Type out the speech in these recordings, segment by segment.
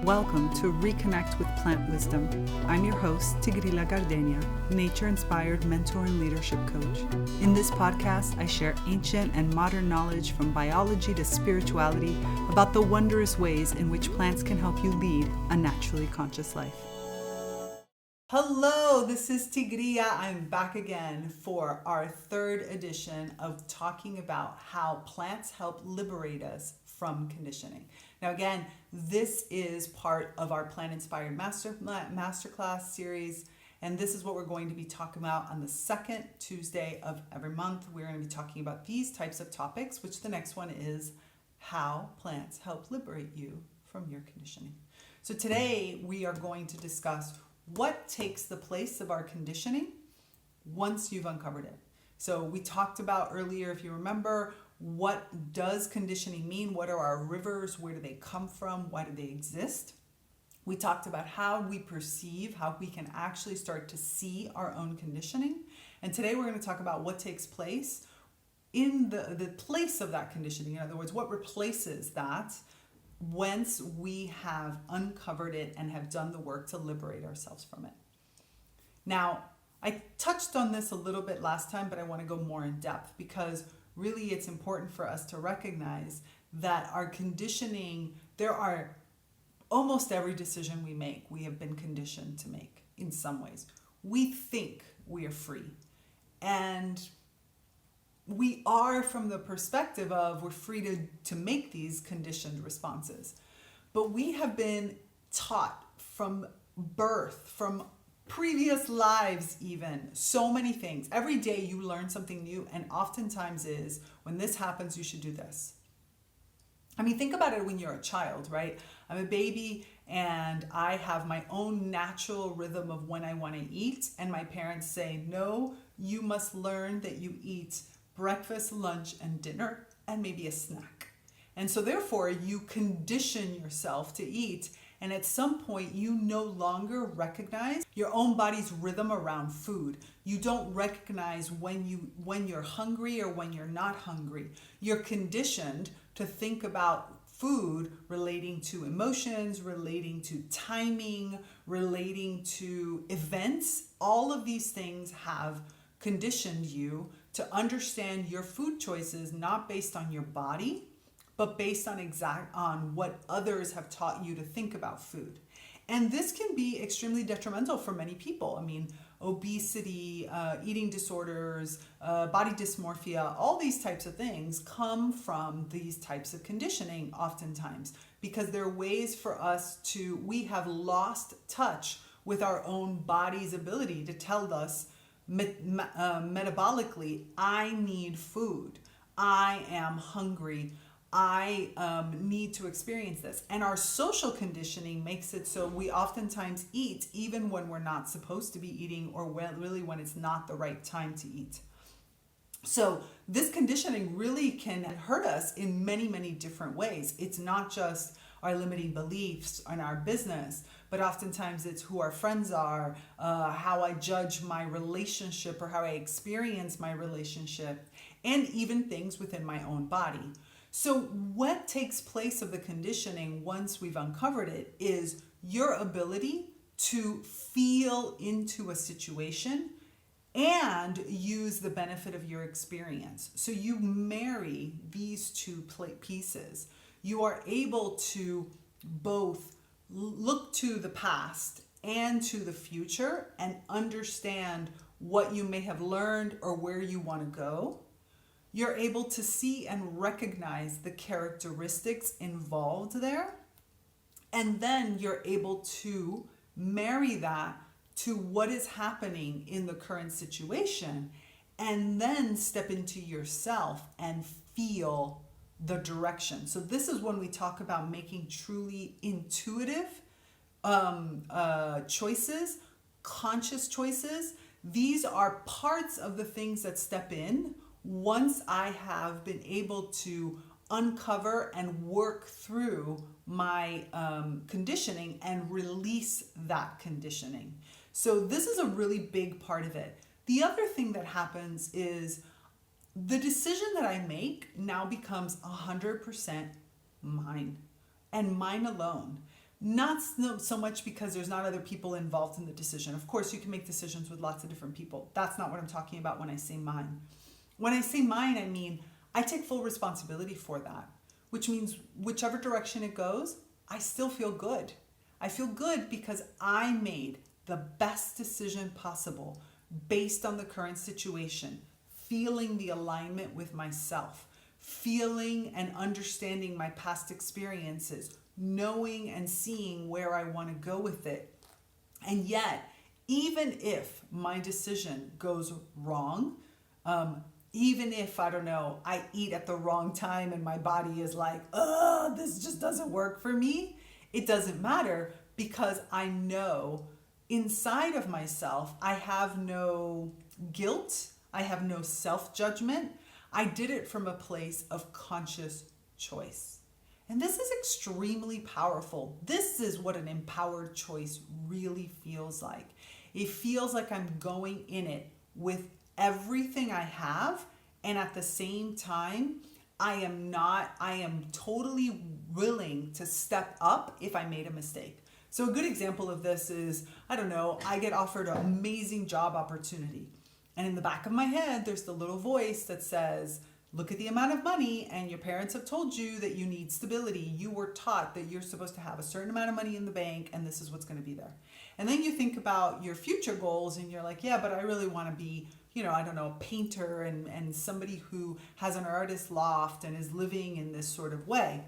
Welcome to ReConnect with Plant Wisdom. I'm your host, Tigrila Gardenia, nature-inspired mentor and leadership coach. In this podcast, I share ancient and modern knowledge from biology to spirituality about the wondrous ways in which plants can help you lead a naturally conscious life. Hello, this is Tigria. I'm back again for our third edition of talking about how plants help liberate us from conditioning. Now again, this is part of our plant-inspired Masterclass series, and this is what we're going to be talking about on the second Tuesday of every month. We're going to be talking about these types of topics, which the next one is how plants help liberate you from your conditioning. So today we are going to discuss what takes the place of our conditioning once you've uncovered it. So we talked about earlier, if you remember, what does conditioning mean? What are our rivers? Where do they come from? Why do they exist? We talked about how we perceive, how we can actually start to see our own conditioning. And today we're going to talk about what takes place in the place of that conditioning. In other words, what replaces that once we have uncovered it and have done the work to liberate ourselves from it. Now, I touched on this a little bit last time, but I want to go more in depth because really it's important for us to recognize that our conditioning, there are almost every decision we make, we have been conditioned to make in some ways. We think we are free, and we are from the perspective of we're free to make these conditioned responses. But we have been taught from birth, from previous lives even, so many things. Every day you learn something new, and oftentimes is, when this happens, you should do this. I mean, think about it when you're a child, right? I'm a baby and I have my own natural rhythm of when I want to eat, and my parents say, no, you must learn that you eat breakfast, lunch, and dinner, and maybe a snack. And so therefore you condition yourself to eat. And at some point, you no longer recognize your own body's rhythm around food. You don't recognize when you're hungry or when you're not hungry. You're conditioned to think about food relating to emotions, relating to timing, relating to events. All of these things have conditioned you to understand your food choices not based on your body, but based on what others have taught you to think about food. And this can be extremely detrimental for many people. I mean, obesity, eating disorders, body dysmorphia, all these types of things come from these types of conditioning oftentimes, because there are ways for us we have lost touch with our own body's ability to tell us metabolically, I need food, I am hungry, I need to experience this. And our social conditioning makes it so we oftentimes eat even when we're not supposed to be eating, or really when it's not the right time to eat. So this conditioning really can hurt us in many, many different ways. It's not just our limiting beliefs in our business, but oftentimes it's who our friends are, how I judge my relationship or how I experience my relationship, and even things within my own body. So what takes place of the conditioning once we've uncovered it is your ability to feel into a situation and use the benefit of your experience. So you marry these two pieces. You are able to both look to the past and to the future and understand what you may have learned or where you want to go. You're able to see and recognize the characteristics involved there. And then you're able to marry that to what is happening in the current situation, and then step into yourself and feel the direction. So this is when we talk about making truly intuitive choices, conscious choices. These are parts of the things that step in once I have been able to uncover and work through my conditioning and release that conditioning. So this is a really big part of it. The other thing that happens is the decision that I make now becomes 100% mine and mine alone. Not so much because there's not other people involved in the decision. Of course, you can make decisions with lots of different people. That's not what I'm talking about when I say mine. When I say mine, I mean I take full responsibility for that, which means whichever direction it goes, I still feel good. I feel good because I made the best decision possible based on the current situation, feeling the alignment with myself, feeling and understanding my past experiences, knowing and seeing where I want to go with it. And yet, even if my decision goes wrong, even if, I don't know, I eat at the wrong time and my body is like, oh, this just doesn't work for me, it doesn't matter because I know inside of myself, I have no guilt, I have no self-judgment. I did it from a place of conscious choice. And this is extremely powerful. This is what an empowered choice really feels like. It feels like I'm going in it with everything I have, and at the same time, I am totally willing to step up if I made a mistake. So a good example of this is, I don't know, I get offered an amazing job opportunity. And in the back of my head, there's the little voice that says, look at the amount of money, and your parents have told you that you need stability. You were taught that you're supposed to have a certain amount of money in the bank, and this is what's going to be there. And then you think about your future goals, and you're like, yeah, but I really want to be, I don't know, a painter and somebody who has an artist loft and is living in this sort of way.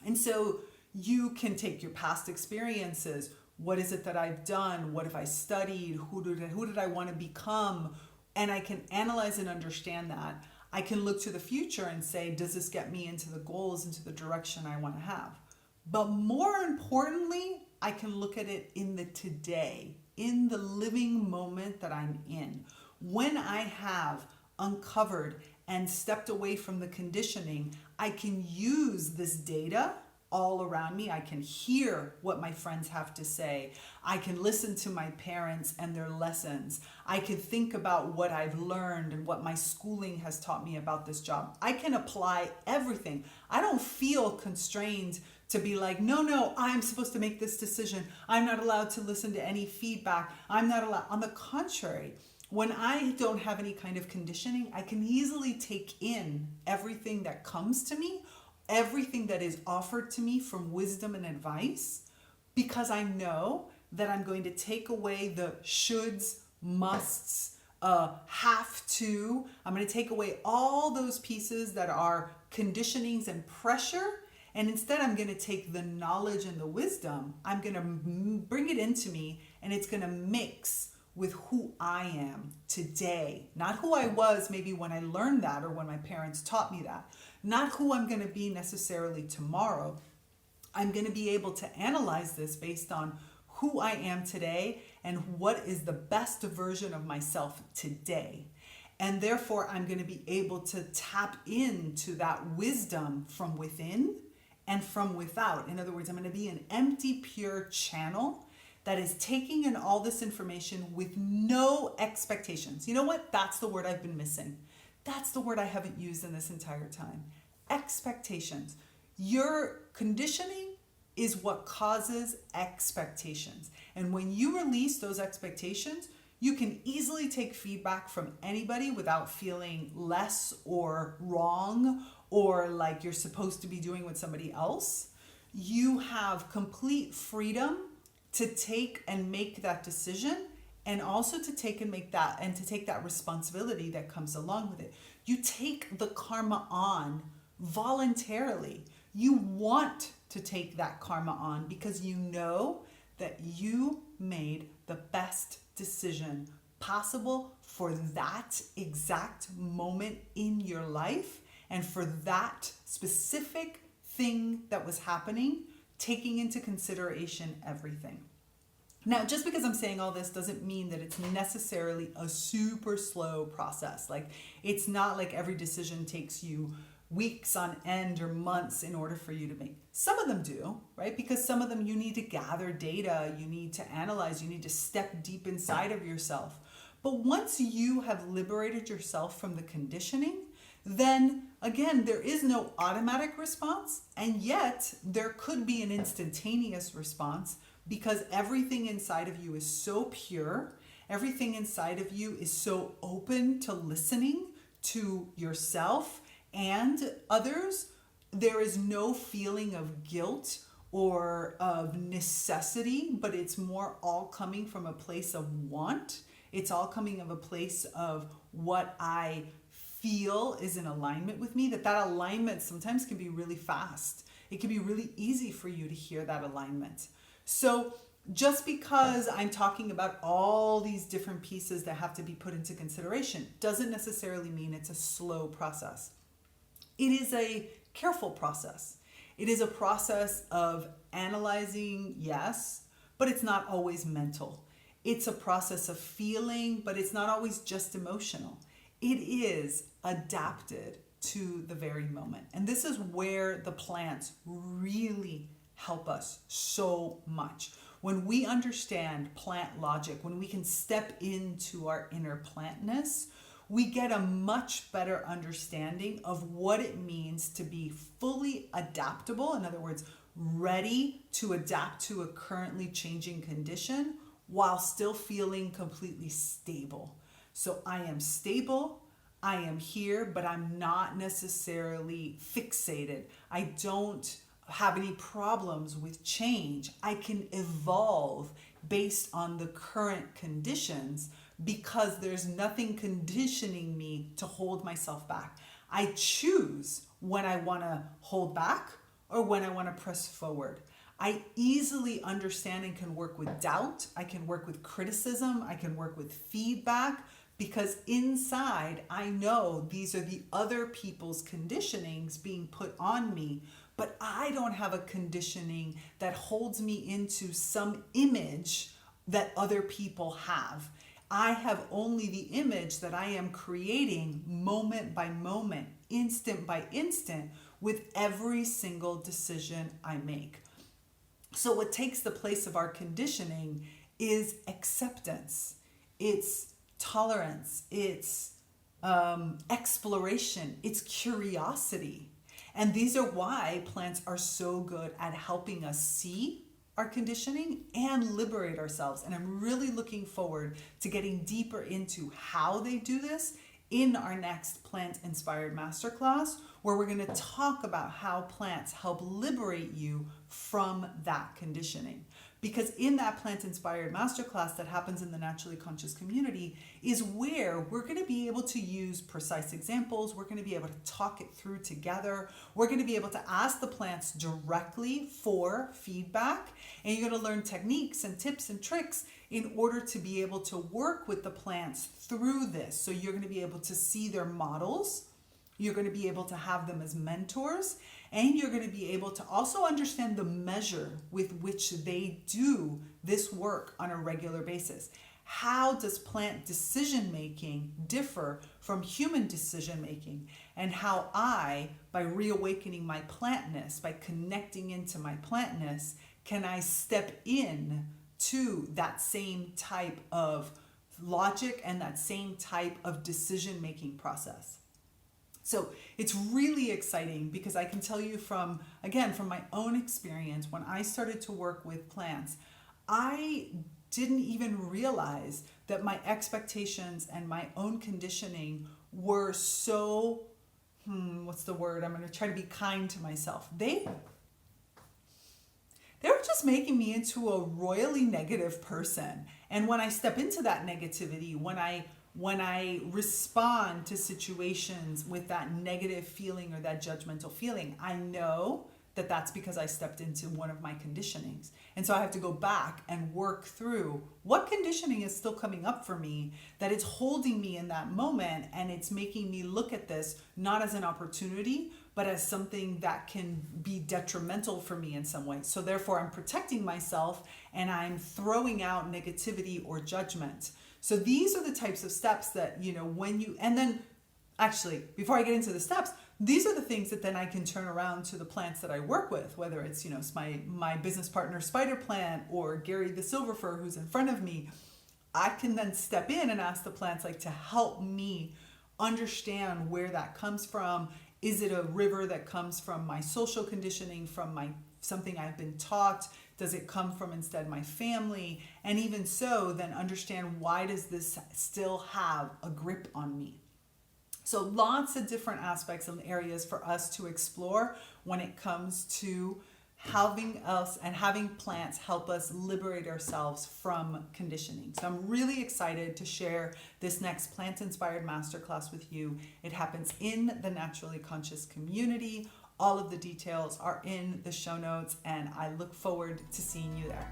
And so you can take your past experiences. What is it that I've done? What have I studied? Who did I want to become? And I can analyze and understand that. I can look to the future and say, does this get me into the goals, into the direction I want to have? But more importantly, I can look at it in the today, in the living moment that I'm in. When I have uncovered and stepped away from the conditioning, I can use this data all around me. I can hear what my friends have to say. I can listen to my parents and their lessons. I can think about what I've learned and what my schooling has taught me about this job. I can apply everything. I don't feel constrained to be like, no, I'm supposed to make this decision. I'm not allowed to listen to any feedback. I'm not allowed. On the contrary, when I don't have any kind of conditioning, I can easily take in everything that comes to me, everything that is offered to me from wisdom and advice, because I know that I'm going to take away the shoulds, musts, have to. I'm going to take away all those pieces that are conditionings and pressure. And instead, I'm going to take the knowledge and the wisdom. I'm going to bring it into me, and it's going to mix with who I am today. Not who I was maybe when I learned that or when my parents taught me that. Not who I'm going to be necessarily tomorrow. I'm going to be able to analyze this based on who I am today and what is the best version of myself today. And therefore, I'm going to be able to tap into that wisdom from within and from without. In other words, I'm going to be an empty, pure channel that is taking in all this information with no expectations. You know what? That's the word I've been missing. That's the word I haven't used in this entire time. Expectations. Your conditioning is what causes expectations. And when you release those expectations, you can easily take feedback from anybody without feeling less or wrong or like you're supposed to be doing with somebody else. You have complete freedom to take and make that decision, and also to take and make that and to take that responsibility that comes along with it. You take the karma on voluntarily. You want to take that karma on because you know that you made the best decision possible for that exact moment in your life and for that specific thing that was happening, taking into consideration everything. Now, just because I'm saying all this doesn't mean that it's necessarily a super slow process. Like, it's not like every decision takes you weeks on end or months in order for you to make. Some of them do, right? Because some of them you need to gather data, you need to analyze, you need to step deep inside of yourself. But once you have liberated yourself from the conditioning, then again, there is no automatic response, and yet there could be an instantaneous response because everything inside of you is so pure. Everything inside of you is so open to listening to yourself and others. There is no feeling of guilt or of necessity, but it's more all coming from a place of want. It's all coming of a place of what I feel is in alignment with me. That alignment sometimes can be really fast. It can be really easy for you to hear that alignment. So just because I'm talking about all these different pieces that have to be put into consideration doesn't necessarily mean it's a slow process. It is a careful process. It is a process of analyzing, yes, but it's not always mental. It's a process of feeling, but it's not always just emotional. It is adapted to the very moment. And this is where the plants really help us so much. When we understand plant logic, when we can step into our inner plantness, we get a much better understanding of what it means to be fully adaptable. In other words, ready to adapt to a currently changing condition while still feeling completely stable. So I am stable, I am here, but I'm not necessarily fixated. I don't have any problems with change. I can evolve based on the current conditions because there's nothing conditioning me to hold myself back. I choose when I want to hold back or when I want to press forward. I easily understand and can work with doubt. I can work with criticism. I can work with feedback because inside I know these are the other people's conditionings being put on me, but I don't have a conditioning that holds me into some image that other people have. I have only the image that I am creating moment by moment, instant by instant, with every single decision I make. So what takes the place of our conditioning is acceptance. It's tolerance. It's exploration. It's curiosity. And these are why plants are so good at helping us see our conditioning and liberate ourselves. And I'm really looking forward to getting deeper into how they do this in our next plant-inspired masterclass, where we're going to talk about how plants help liberate you from that conditioning. Because in that plant-inspired masterclass that happens in the Naturally Conscious community is where we're going to be able to use precise examples. We're going to be able to talk it through together. We're going to be able to ask the plants directly for feedback. And you're going to learn techniques and tips and tricks in order to be able to work with the plants through this. So you're going to be able to see their models. You're going to be able to have them as mentors. And you're going to be able to also understand the measure with which they do this work on a regular basis. How does plant decision making differ from human decision making? And how I, by reawakening my plantness, by connecting into my plantness, can I step in to that same type of logic and that same type of decision making process? So it's really exciting because I can tell you from my own experience, when I started to work with plants, I didn't even realize that my expectations and my own conditioning were so, what's the word? I'm going to try to be kind to myself. They were just making me into a royally negative person. And when I step into that negativity, when I respond to situations with that negative feeling or that judgmental feeling, I know that that's because I stepped into one of my conditionings. And so I have to go back and work through what conditioning is still coming up for me that it's holding me in that moment, and it's making me look at this not as an opportunity, but as something that can be detrimental for me in some way. So therefore I'm protecting myself and I'm throwing out negativity or judgment. So these are the types of steps that, and then actually, before I get into the steps, these are the things that then I can turn around to the plants that I work with, whether it's, it's my business partner Spider Plant or Gary the Silver Fir who's in front of me. I can then step in and ask the plants to help me understand where that comes from Is it a river that comes from my social conditioning, from something I've been taught? Does it come from instead my family? And even so, then understand, why does this still have a grip on me? So lots of different aspects and areas for us to explore when it comes to having plants help us liberate ourselves from conditioning. So I'm really excited to share this next plant-inspired masterclass with you. It happens in the Naturally Conscious community. All of the details are in the show notes, and I look forward to seeing you there.